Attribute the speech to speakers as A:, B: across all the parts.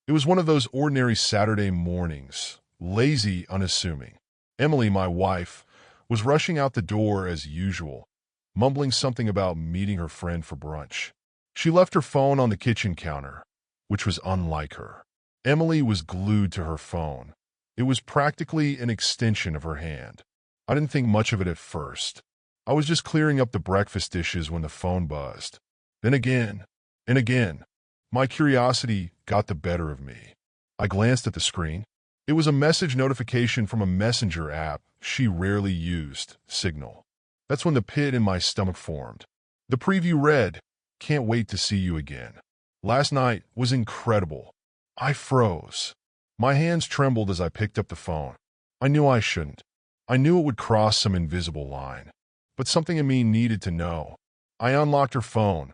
A: It was one of those ordinary Saturday mornings, lazy, unassuming. Emily, my wife, was rushing out the door as usual, mumbling something about meeting her friend for brunch. She left her phone on the kitchen counter, which was unlike her. Emily was glued to her phone. It was practically an extension of her hand. I didn't think much of it at first. I was just clearing up the breakfast dishes when the phone buzzed. Then again, and again. My curiosity got the better of me. I glanced at the screen. It was a message notification from a messenger app she rarely used, Signal. That's when the pit in my stomach formed. The preview read, "Can't wait to see you again. Last night was incredible." I froze. My hands trembled as I picked up the phone. I knew I shouldn't. I knew it would cross some invisible line. But something in me needed to know. I unlocked her phone.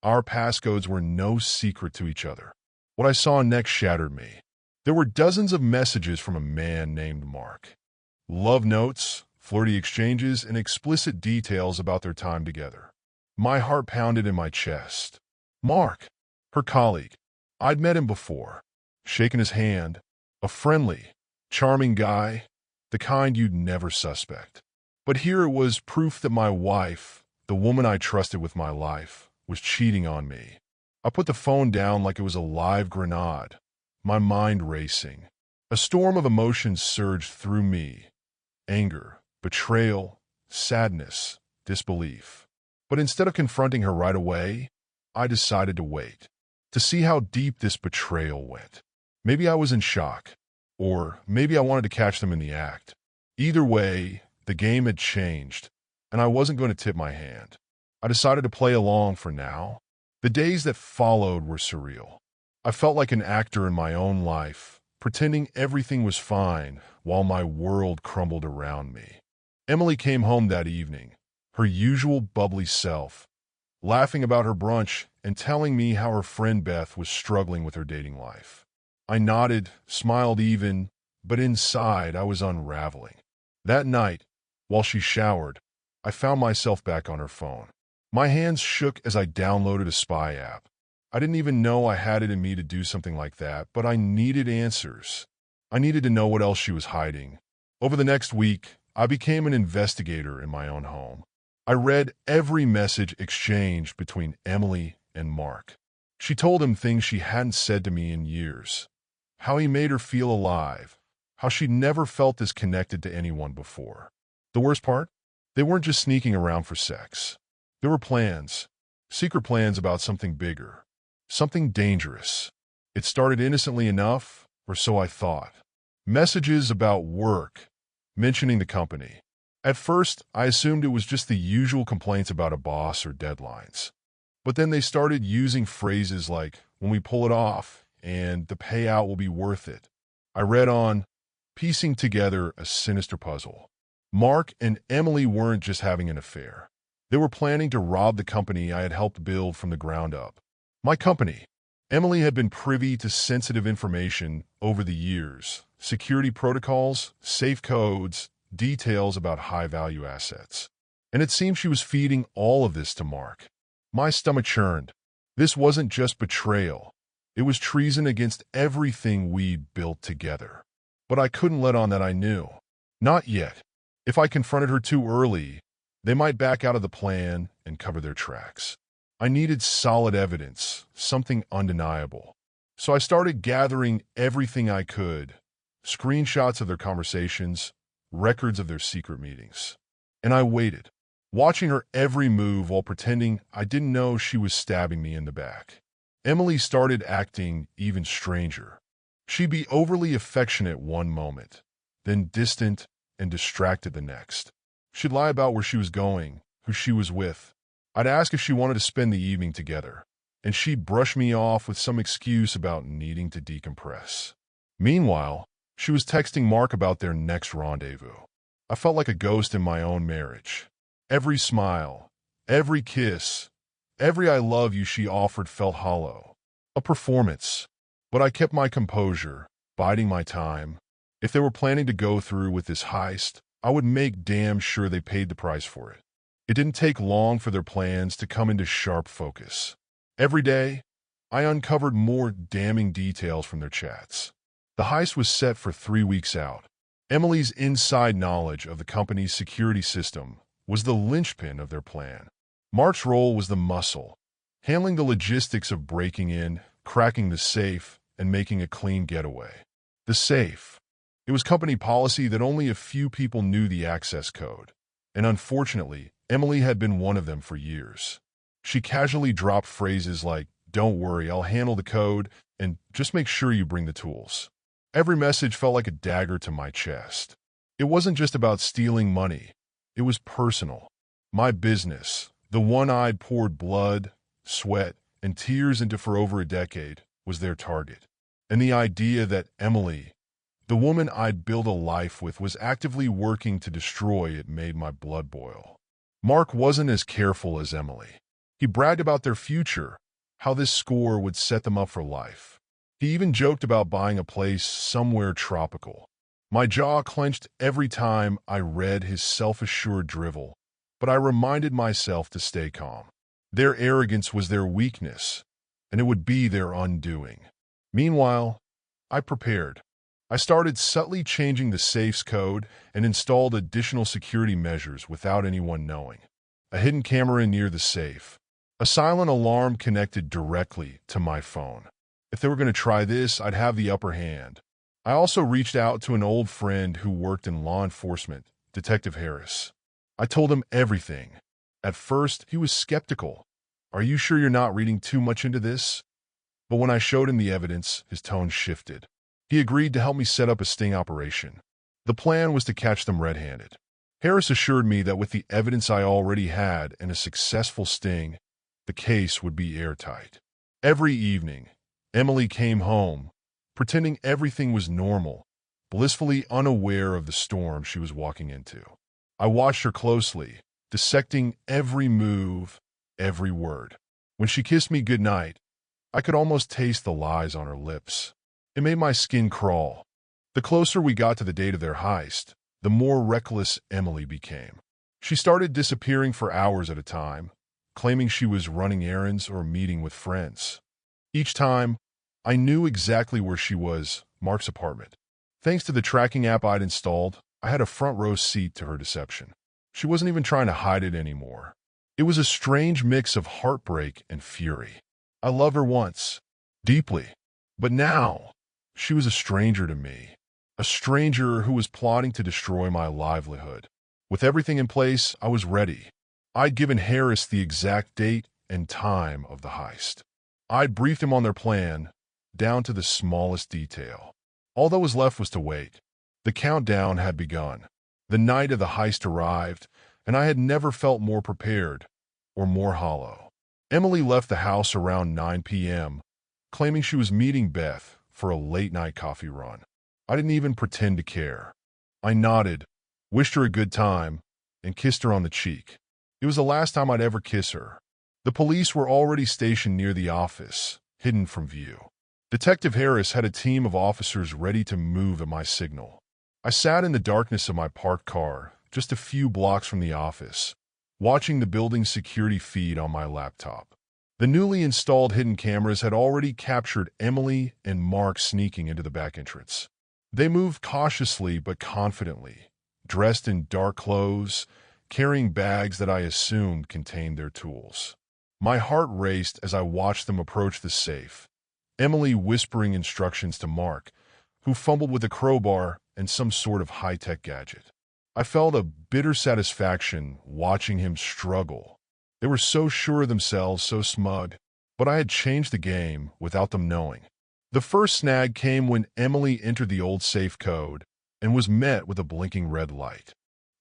A: Our passcodes were no secret to each other. What I saw next shattered me. There were dozens of messages from a man named Mark. Love notes, flirty exchanges, and explicit details about their time together. My heart pounded in my chest. Mark, her colleague. I'd met him before, shaken his hand, a friendly, charming guy, the kind you'd never suspect. But here it was proof that my wife, the woman I trusted with my life, was cheating on me. I put the phone down like it was a live grenade, my mind racing. A storm of emotions surged through me. Anger, betrayal, sadness, disbelief. But instead of confronting her right away, I decided to wait, to see how deep this betrayal went. Maybe I was in shock, or maybe I wanted to catch them in the act. Either way, the game had changed, and I wasn't going to tip my hand. I decided to play along for now. The days that followed were surreal. I felt like an actor in my own life, pretending everything was fine while my world crumbled around me. Emily came home that evening, her usual bubbly self, laughing about her brunch and telling me how her friend Beth was struggling with her dating life. I nodded, smiled even, but inside I was unraveling. That night, while she showered, I found myself back on her phone. My hands shook as I downloaded a spy app. I didn't even know I had it in me to do something like that, but I needed answers. I needed to know what else she was hiding. Over the next week, I became an investigator in my own home. I read every message exchanged between Emily and Mark. She told him things she hadn't said to me in years. How he made her feel alive. How she'd never felt this connected to anyone before. The worst part? They weren't just sneaking around for sex. There were plans, secret plans about something bigger, something dangerous. It started innocently enough, or so I thought. Messages about work, mentioning the company. At first, I assumed it was just the usual complaints about a boss or deadlines. But then they started using phrases like, "when we pull it off," and "the payout will be worth it." I read on, piecing together a sinister puzzle. Mark and Emily weren't just having an affair. They were planning to rob the company I had helped build from the ground up. My company. Emily had been privy to sensitive information over the years, security protocols, safe codes, details about high-value assets. And it seemed she was feeding all of this to Mark. My stomach churned. This wasn't just betrayal. It was treason against everything we'd built together. But I couldn't let on that I knew. Not yet. If I confronted her too early, they might back out of the plan and cover their tracks. I needed solid evidence, something undeniable. So I started gathering everything I could, screenshots of their conversations, records of their secret meetings. And I waited, watching her every move while pretending I didn't know she was stabbing me in the back. Emily started acting even stranger. She'd be overly affectionate one moment, then distant and distracted the next. She'd lie about where she was going, who she was with. I'd ask if she wanted to spend the evening together, and she'd brush me off with some excuse about needing to decompress. Meanwhile, she was texting Mark about their next rendezvous. I felt like a ghost in my own marriage. Every smile, every kiss, every "I love you" she offered felt hollow. A performance. But I kept my composure, biding my time. If they were planning to go through with this heist, I would make damn sure they paid the price for it. It didn't take long for their plans to come into sharp focus. Every day, I uncovered more damning details from their chats. The heist was set for 3 weeks out. Emily's inside knowledge of the company's security system was the linchpin of their plan. Mark's role was the muscle, handling the logistics of breaking in, cracking the safe, and making a clean getaway. The safe. It was company policy that only a few people knew the access code, and unfortunately, Emily had been one of them for years. She casually dropped phrases like, "Don't worry, I'll handle the code, and just make sure you bring the tools." Every message felt like a dagger to my chest. It wasn't just about stealing money. It was personal. My business, the one I'd poured blood, sweat, and tears into for over a decade, was their target. And the idea that Emily, the woman I'd built a life with, was actively working to destroy it made my blood boil. Mark wasn't as careful as Emily. He bragged about their future, how this score would set them up for life. He even joked about buying a place somewhere tropical. My jaw clenched every time I read his self-assured drivel, but I reminded myself to stay calm. Their arrogance was their weakness, and it would be their undoing. Meanwhile, I prepared. I started subtly changing the safe's code and installed additional security measures without anyone knowing. A hidden camera near the safe. A silent alarm connected directly to my phone. If they were going to try this, I'd have the upper hand. I also reached out to an old friend who worked in law enforcement, Detective Harris. I told him everything. At first, he was skeptical. "Are you sure you're not reading too much into this?" But when I showed him the evidence, his tone shifted. He agreed to help me set up a sting operation. The plan was to catch them red-handed. Harris assured me that with the evidence I already had and a successful sting, the case would be airtight. Every evening, Emily came home, pretending everything was normal, blissfully unaware of the storm she was walking into. I watched her closely, dissecting every move, every word. When she kissed me goodnight, I could almost taste the lies on her lips. It made my skin crawl. The closer we got to the date of their heist, the more reckless Emily became. She started disappearing for hours at a time, claiming she was running errands or meeting with friends. Each time, I knew exactly where she was, Mark's apartment. Thanks to the tracking app I'd installed, I had a front-row seat to her deception. She wasn't even trying to hide it anymore. It was a strange mix of heartbreak and fury. I loved her once, deeply, but now she was a stranger to me, a stranger who was plotting to destroy my livelihood. With everything in place, I was ready. I'd given Harris the exact date and time of the heist. I'd briefed him on their plan, down to the smallest detail. All that was left was to wait. The countdown had begun. The night of the heist arrived, and I had never felt more prepared or more hollow. Emily left the house around 9 p.m., claiming she was meeting Beth for a late-night coffee run. I didn't even pretend to care. I nodded, wished her a good time, and kissed her on the cheek. It was the last time I'd ever kiss her. The police were already stationed near the office, hidden from view. Detective Harris had a team of officers ready to move at my signal. I sat in the darkness of my parked car, just a few blocks from the office, watching the building's security feed on my laptop. The newly installed hidden cameras had already captured Emily and Mark sneaking into the back entrance. They moved cautiously but confidently, dressed in dark clothes, carrying bags that I assumed contained their tools. My heart raced as I watched them approach the safe, Emily whispering instructions to Mark, who fumbled with a crowbar and some sort of high-tech gadget. I felt a bitter satisfaction watching him struggle. They were so sure of themselves, so smug, but I had changed the game without them knowing. The first snag came when Emily entered the old safe code and was met with a blinking red light.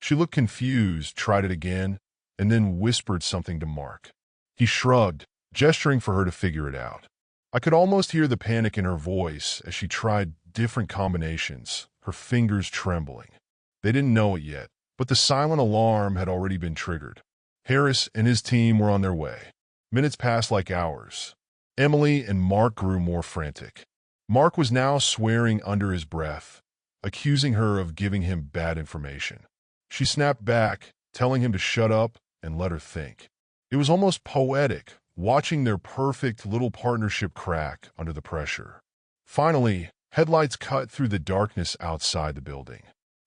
A: She looked confused, tried it again, and then whispered something to Mark. He shrugged, gesturing for her to figure it out. I could almost hear the panic in her voice as she tried different combinations, her fingers trembling. They didn't know it yet, but the silent alarm had already been triggered. Harris and his team were on their way. Minutes passed like hours. Emily and Mark grew more frantic. Mark was now swearing under his breath, accusing her of giving him bad information. She snapped back, telling him to shut up and let her think. It was almost poetic, watching their perfect little partnership crack under the pressure. Finally, headlights cut through the darkness outside the building.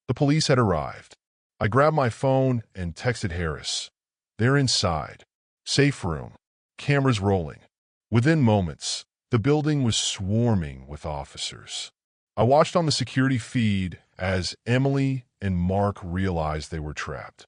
A: The police had arrived. I grabbed my phone and texted Harris. They're inside. Safe room. Cameras rolling. Within moments, the building was swarming with officers. I watched on the security feed as Emily and Mark realized they were trapped.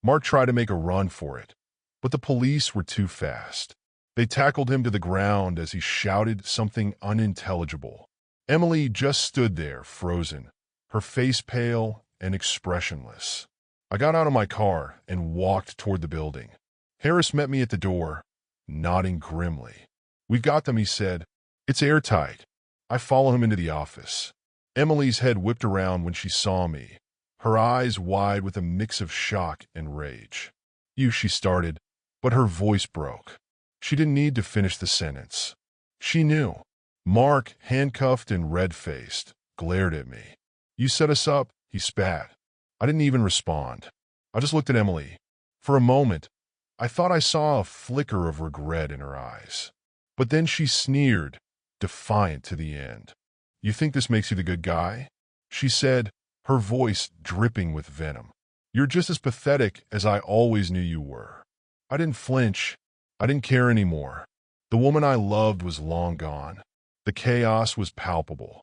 A: Mark tried to make a run for it, but the police were too fast. They tackled him to the ground as he shouted something unintelligible. Emily just stood there, frozen, her face pale and expressionless. I got out of my car and walked toward the building. Harris met me at the door, nodding grimly. "We've got them," he said. "It's airtight." I followed him into the office. Emily's head whipped around when she saw me, her eyes wide with a mix of shock and rage. She started, but her voice broke. She didn't need to finish the sentence. She knew. Mark, handcuffed and red-faced, glared at me. "You set us up," he spat. I didn't even respond. I just looked at Emily. For a moment, I thought I saw a flicker of regret in her eyes. But then she sneered, defiant to the end. "You think this makes you the good guy?" she said, her voice dripping with venom. "You're just as pathetic as I always knew you were." I didn't flinch. I didn't care anymore. The woman I loved was long gone. The chaos was palpable.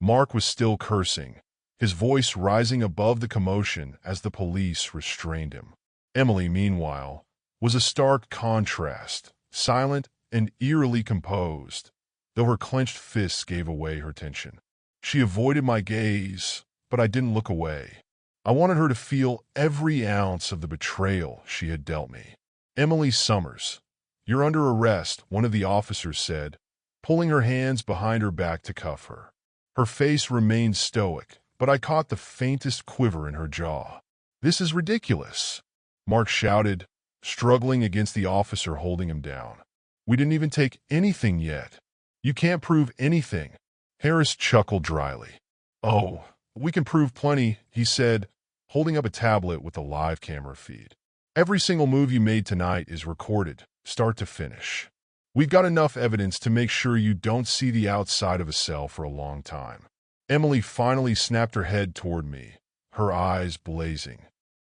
A: Mark was still cursing, his voice rising above the commotion as the police restrained him. Emily, meanwhile, was a stark contrast, silent and eerily composed, though her clenched fists gave away her tension. She avoided my gaze, but I didn't look away. I wanted her to feel every ounce of the betrayal she had dealt me. "Emily Summers, you're under arrest," one of the officers said, pulling her hands behind her back to cuff her. Her face remained stoic, but I caught the faintest quiver in her jaw. "This is ridiculous," Mark shouted, struggling against the officer holding him down. "We didn't even take anything yet. You can't prove anything." Harris chuckled dryly. "Oh, we can prove plenty," he said, holding up a tablet with a live camera feed. "Every single move you made tonight is recorded, start to finish. We've got enough evidence to make sure you don't see the outside of a cell for a long time." Emily finally snapped her head toward me, her eyes blazing.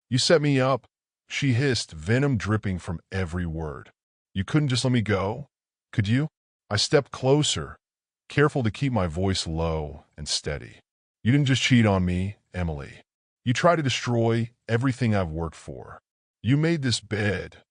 A: "You set me up," she hissed, venom dripping from every word. "You couldn't just let me go, could you?" I stepped closer, careful to keep my voice low and steady. "You didn't just cheat on me, Emily. You tried to destroy everything I've worked for. You made this bed.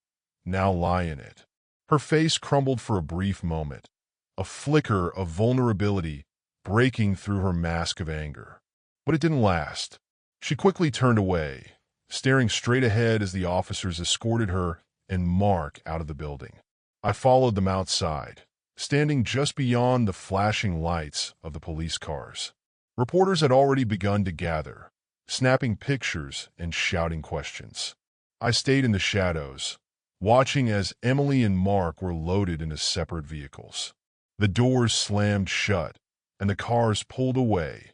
A: Now lie in it." Her face crumbled for a brief moment, a flicker of vulnerability breaking through her mask of anger. But it didn't last. She quickly turned away, staring straight ahead as the officers escorted her and Mark out of the building. I followed them outside, standing just beyond the flashing lights of the police cars. Reporters had already begun to gather, snapping pictures and shouting questions. I stayed in the shadows, watching as Emily and Mark were loaded into separate vehicles. The doors slammed shut, and the cars pulled away,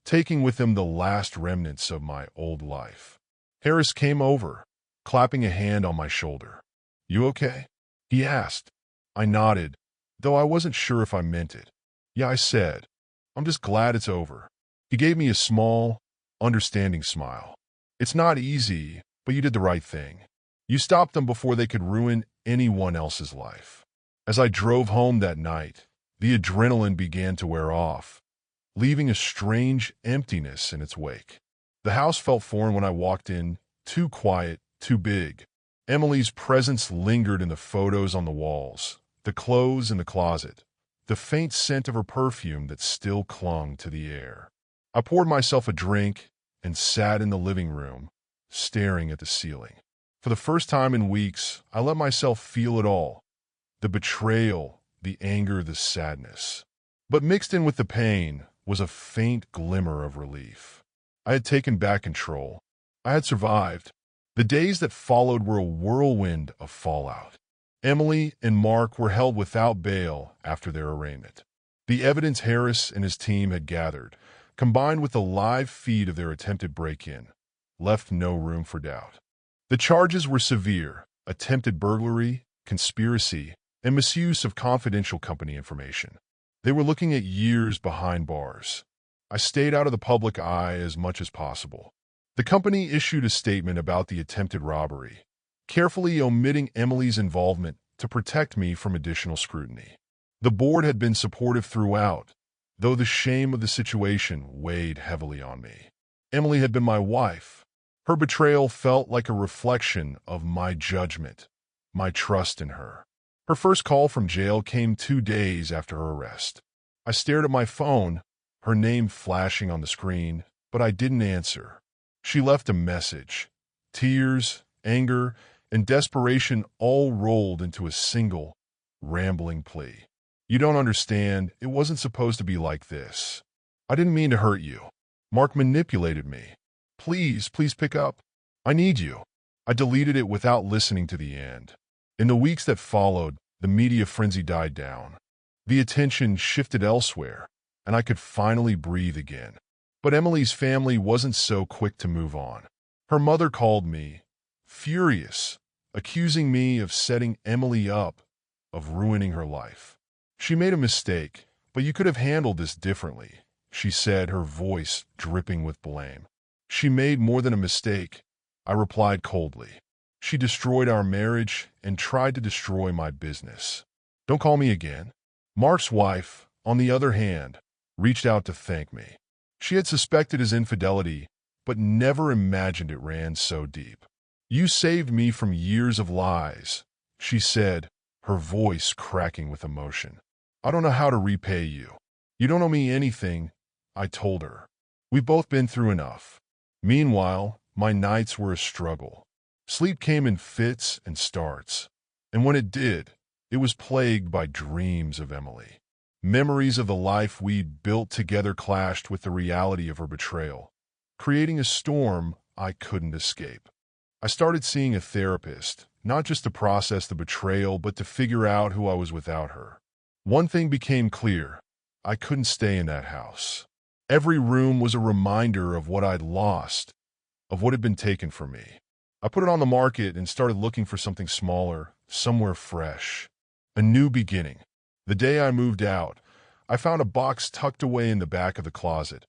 A: taking with them the last remnants of my old life. Harris came over, clapping a hand on my shoulder. "You okay?" he asked. I nodded, though I wasn't sure if I meant it. "Yeah," I said. "I'm just glad it's over." He gave me a small, understanding smile. "It's not easy, but you did the right thing. You stopped them before they could ruin anyone else's life." As I drove home that night, the adrenaline began to wear off, leaving a strange emptiness in its wake. The house felt foreign when I walked in, too quiet, too big. Emily's presence lingered in the photos on the walls, the clothes in the closet, the faint scent of her perfume that still clung to the air. I poured myself a drink and sat in the living room, staring at the ceiling. For the first time in weeks, I let myself feel it all. The betrayal, the anger, the sadness. But mixed in with the pain was a faint glimmer of relief. I had taken back control. I had survived. The days that followed were a whirlwind of fallout. Emily and Mark were held without bail after their arraignment. The evidence Harris and his team had gathered, combined with the live feed of their attempted break-in, left no room for doubt. The charges were severe: attempted burglary, conspiracy, and misuse of confidential company information. They were looking at years behind bars. I stayed out of the public eye as much as possible. The company issued a statement about the attempted robbery, carefully omitting Emily's involvement to protect me from additional scrutiny. The board had been supportive throughout, though the shame of the situation weighed heavily on me. Emily had been my wife. Her betrayal felt like a reflection of my judgment, my trust in her. Her first call from jail came 2 days after her arrest. I stared at my phone, her name flashing on the screen, but I didn't answer. She left a message. Tears, anger, and desperation all rolled into a single, rambling plea. You don't understand. It wasn't supposed to be like this. I didn't mean to hurt you. Mark manipulated me. Please pick up. I need you. I deleted it without listening to the end. In the weeks that followed, the media frenzy died down. The attention shifted elsewhere, and I could finally breathe again. But Emily's family wasn't so quick to move on. Her mother called me, furious, accusing me of setting Emily up, of ruining her life. She made a mistake, but you could have handled this differently, she said, her voice dripping with blame. She made more than a mistake, I replied coldly. She destroyed our marriage and tried to destroy my business. Don't call me again. Mark's wife, on the other hand, reached out to thank me. She had suspected his infidelity, but never imagined it ran so deep. You saved me from years of lies, she said, her voice cracking with emotion. I don't know how to repay you. You don't owe me anything, I told her. We've both been through enough. Meanwhile, my nights were a struggle. Sleep came in fits and starts, and when it did, it was plagued by dreams of Emily. Memories of the life we'd built together clashed with the reality of her betrayal, creating a storm I couldn't escape. I started seeing a therapist, not just to process the betrayal, but to figure out who I was without her. One thing became clear: I couldn't stay in that house. Every room was a reminder of what I'd lost, of what had been taken from me. I put it on the market and started looking for something smaller, somewhere fresh. A new beginning. The day I moved out, I found a box tucked away in the back of the closet,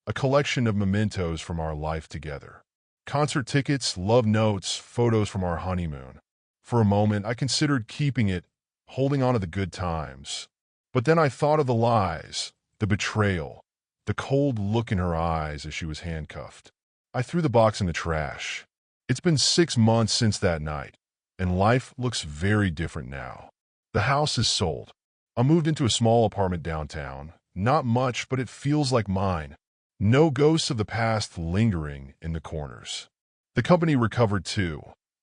A: a collection of mementos from our life together. Concert tickets, love notes, photos from our honeymoon. For a moment, I considered keeping it, holding on to the good times. But then I thought of the lies, the betrayal, the cold look in her eyes as she was handcuffed. I threw the box in the trash. It's been 6 months since that night, and life looks very different now. The house is sold. I moved into a small apartment downtown. Not much, but it feels like mine. No ghosts of the past lingering in the corners. The company recovered too.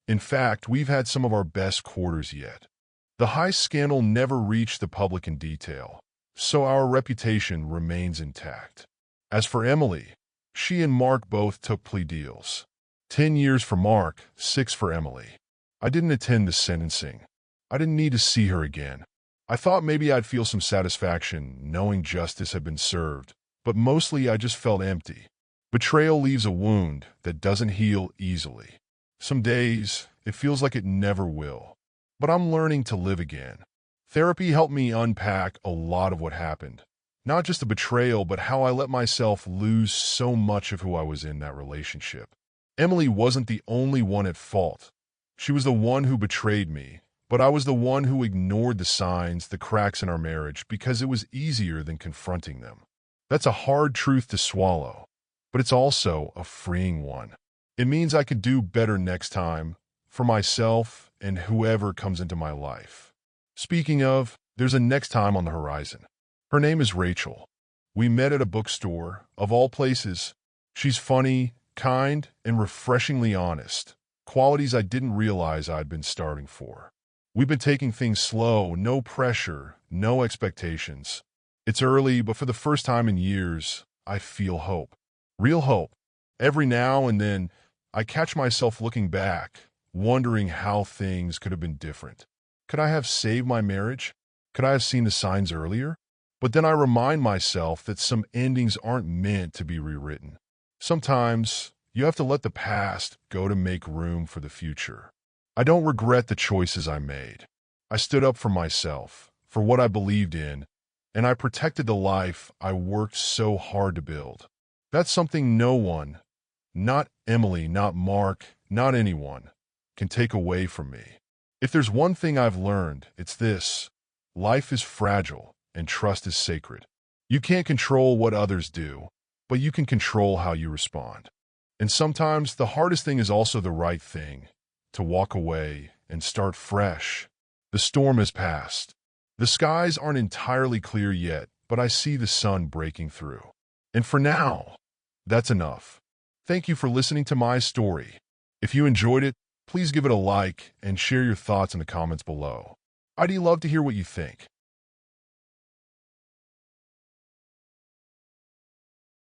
A: In fact, we've had some of our best quarters yet. The heist scandal never reached the public in detail, so our reputation remains intact. As for Emily, she and Mark both took plea deals. 10 years for Mark, 6 for Emily. I didn't attend the sentencing. I didn't need to see her again. I thought maybe I'd feel some satisfaction knowing justice had been served, but mostly I just felt empty. Betrayal leaves a wound that doesn't heal easily. Some days, it feels like it never will. But I'm learning to live again. Therapy helped me unpack a lot of what happened. Not just the betrayal, but how I let myself lose so much of who I was in that relationship. Emily wasn't the only one at fault. She was the one who betrayed me, but I was the one who ignored the signs, the cracks in our marriage, because it was easier than confronting them. That's a hard truth to swallow, but it's also a freeing one. It means I could do better next time, for myself and whoever comes into my life. Speaking of, there's a next time on the horizon. Her name is Rachel. We met at a bookstore, of all places. She's funny, kind, and refreshingly honest, qualities I didn't realize I'd been starving for. We've been taking things slow, no pressure, no expectations. It's early, but for the first time in years, I feel hope. Real hope. Every now and then, I catch myself looking back, wondering how things could have been different. Could I have saved my marriage? Could I have seen the signs earlier? But then I remind myself that some endings aren't meant to be rewritten. Sometimes, you have to let the past go to make room for the future. I don't regret the choices I made. I stood up for myself, for what I believed in, and I protected the life I worked so hard to build. That's something no one, not Emily, not Mark, not anyone, can take away from me. If there's one thing I've learned, it's this: life is fragile and trust is sacred. You can't control what others do, but you can control how you respond. And sometimes the hardest thing is also the right thing: to walk away and start fresh. The storm has passed. The skies aren't entirely clear yet, but I see the sun breaking through. And for now, that's enough. Thank you for listening to my story. If you enjoyed it, please give it a like and share your thoughts in the comments below. I'd love to hear what you think.